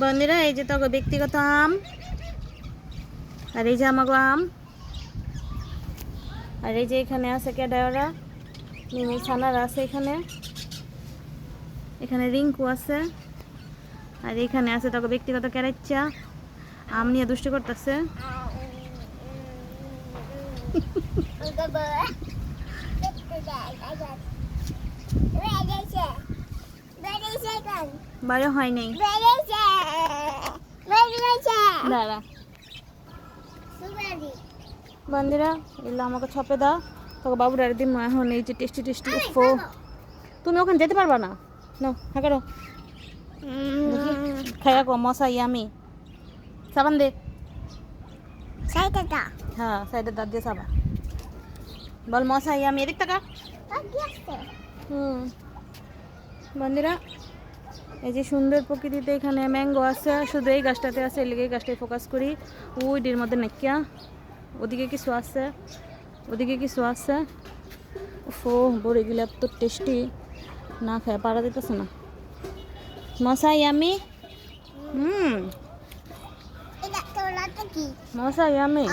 বন্ধুরা এই যে তোকে ব্যক্তিগত আম, আর এই যে আমাগো আম, আর এই যে এখানে আছে ক্যাডাওরা মিমি ছানার আছে, এখানে এখানে রিঙ্কু আছে, আর এখানে আছে তোকে ব্যক্তিগত ক্যারেচ্চা আম নিয়ে দুষ্টি করতেছে। বড় হয় নাই দাঁড়া বন্ধুরা, এগুলো আমাকে ছপে দাও তোকে বাবুর দিন এখন এই যে টেস্টি টেস্টি উফো। তুমি ওখানে যেতে পারবা না, নো হ্যাঁ করো খাইয়া কো মশা ইয়ামি সাবান দে, হ্যাঁ সাইডে দাঁত দিয়ে সাবান বল মশা ইয়ামি এদিক টাকা। বন্ধুরা এই যে সুন্দর প্রকৃতিতে এখানে ম্যাঙ্গো আছে, শুধু এই গাছটাতে আছে, এই লেগে গাছটায় ফোকাস করি। ওইটির মধ্যে নাকিয়া ওদিকে কিছু আছে, ওদিকে কিছু আছে। ফো বড়িগুলো এত টেস্টি, না খায় পারা দিতেছে না। মশাই আমি মশাই আমি